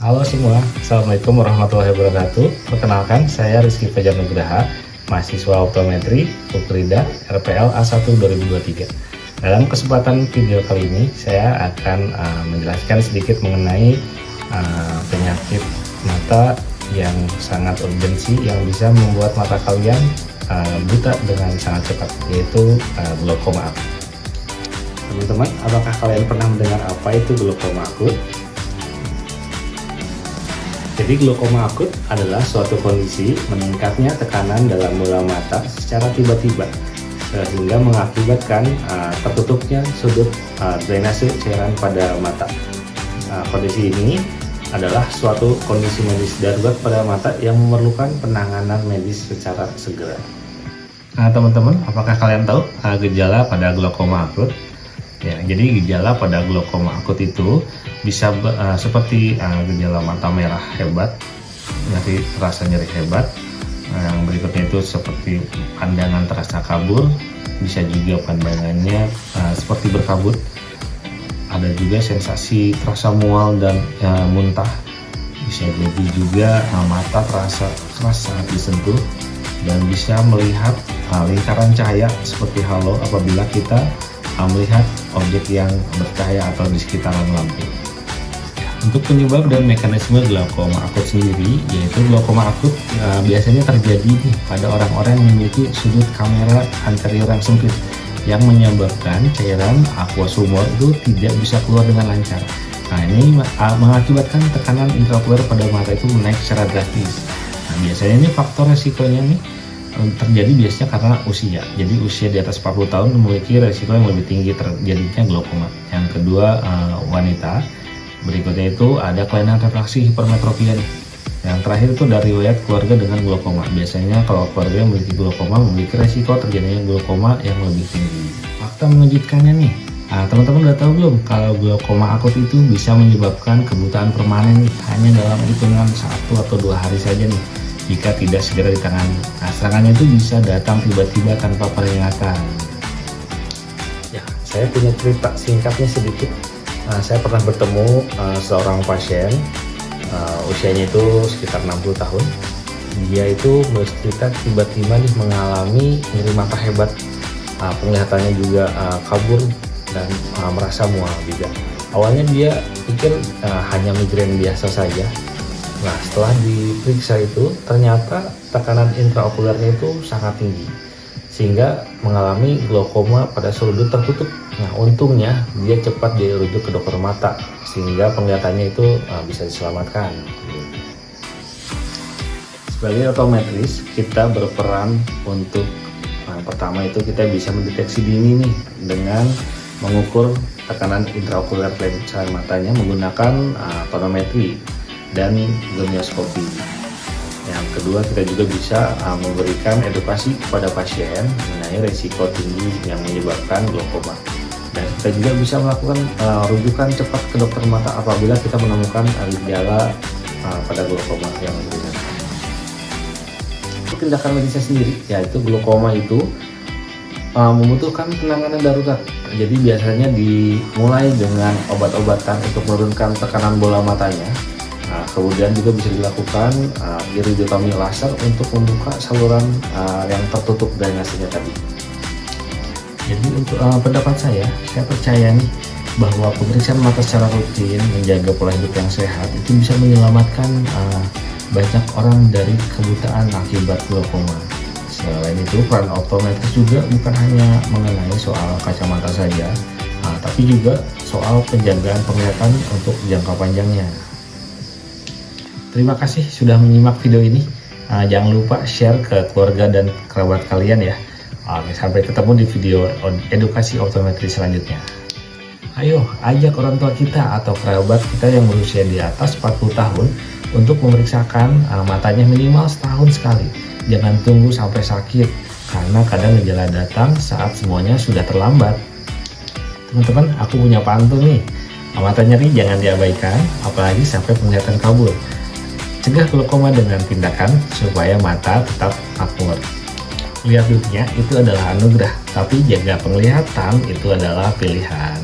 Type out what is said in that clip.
Halo semua, Assalamualaikum warahmatullahi wabarakatuh. Perkenalkan, saya Rizky Fajar Nugraha, mahasiswa optometri Ukrida RPL A1 2023. Dalam kesempatan video kali ini, saya akan menjelaskan sedikit mengenai penyakit mata yang sangat urgensi yang bisa membuat mata kalian buta dengan sangat cepat, yaitu glaukoma. Teman-teman, apakah kalian pernah mendengar apa itu glaukoma akut? Jadi glaukoma akut adalah suatu kondisi meningkatnya tekanan dalam bola mata secara tiba-tiba sehingga mengakibatkan tertutupnya sudut drainase cairan pada mata. Kondisi ini adalah suatu kondisi medis darurat pada mata yang memerlukan penanganan medis secara segera. Nah teman-teman, apakah kalian tahu gejala pada glaukoma akut? Ya, jadi gejala pada glaukoma akut itu bisa seperti gejala mata merah hebat, rasa nyeri hebat. Yang berikutnya itu seperti pandangan terasa kabur, bisa juga pandangannya seperti berkabut. Ada juga sensasi terasa mual dan muntah. Bisa jadi juga mata terasa keras saat disentuh dan bisa melihat lingkaran cahaya seperti halo apabila kita melihat objek yang bercahaya atau di sekitaran lampu. Untuk penyebab dan mekanisme glaukoma akut sendiri, yaitu glaukoma akut biasanya terjadi pada orang-orang yang memiliki sudut kamera anterior yang sempit yang menyebabkan cairan aqua sumor itu tidak bisa keluar dengan lancar. Nah, ini mengakibatkan tekanan intraokuler pada mata itu menaik secara drastis. Nah, biasanya ini faktor resikonya nih terjadi biasanya karena usia. Jadi usia di atas 40 tahun memiliki resiko yang lebih tinggi terjadinya glaukoma. Yang kedua wanita. Berikutnya itu ada kelainan refraksi hipermetropia. Yang terakhir itu dari riwayat keluarga dengan glaukoma. Biasanya kalau keluarga yang memiliki glaukoma memiliki resiko terjadinya glaukoma yang lebih tinggi. Fakta mengejutkannya nih. Teman-teman udah tahu belum kalau glaukoma akut itu bisa menyebabkan kebutaan permanen hanya dalam hitungan 1 atau 2 hari saja nih, jika tidak segera ditangani. Serangannya itu bisa datang tiba-tiba tanpa peringatan. Ya, saya punya cerita singkatnya sedikit. Saya pernah bertemu seorang pasien, usianya itu sekitar 60 tahun. Dia itu bercerita tiba-tiba nih mengalami nyeri mata hebat, penglihatannya juga kabur dan merasa mual juga. Awalnya dia pikir hanya migrain biasa saja. Nah, setelah diperiksa itu ternyata tekanan intraokulernya itu sangat tinggi sehingga mengalami glaukoma pada sudut tertutup. Nah, untungnya dia cepat dirujuk ke dokter mata sehingga penglihatannya itu bisa diselamatkan. Sebagai optometris, kita berperan untuk pertama itu kita bisa mendeteksi dini nih dengan mengukur tekanan intraokuler lensa matanya menggunakan tonometri dan gonioskopi. Yang kedua, kita juga bisa memberikan edukasi kepada pasien mengenai risiko tinggi yang menyebabkan glaukoma. Dan kita juga bisa melakukan rujukan cepat ke dokter mata apabila kita menemukan gejala pada glaukoma yang ringan. Untuk tindakan medisnya sendiri, yaitu glaukoma itu membutuhkan penanganan darurat. Jadi biasanya dimulai dengan obat-obatan untuk menurunkan tekanan bola matanya. Kemudian juga bisa dilakukan iridotomi laser untuk membuka saluran yang tertutup drainasenya tadi. Jadi untuk pendapat saya percaya nih bahwa pemeriksaan mata secara rutin, menjaga pola hidup yang sehat itu bisa menyelamatkan banyak orang dari kebutaan akibat glaukoma. Selain itu, peran optometris juga bukan hanya mengenai soal kacamata saja, tapi juga soal penjagaan penglihatan untuk jangka panjangnya. Terima kasih sudah menyimak video ini. Jangan lupa share ke keluarga dan kerabat kalian ya. Sampai ketemu di video edukasi optometri selanjutnya. Ayo ajak orang tua kita atau kerabat kita yang berusia di atas 40 tahun untuk memeriksakan matanya minimal setahun sekali. Jangan tunggu sampai sakit, karena kadang gejala datang saat semuanya sudah terlambat. Teman-teman, aku punya pantun nih. Mata nyeri jangan diabaikan, apalagi sampai penglihatan kabur. Cegah glaukoma dengan tindakan supaya mata tetap makmur. Lihat dunia itu adalah anugerah, tapi jaga penglihatan itu adalah pilihan.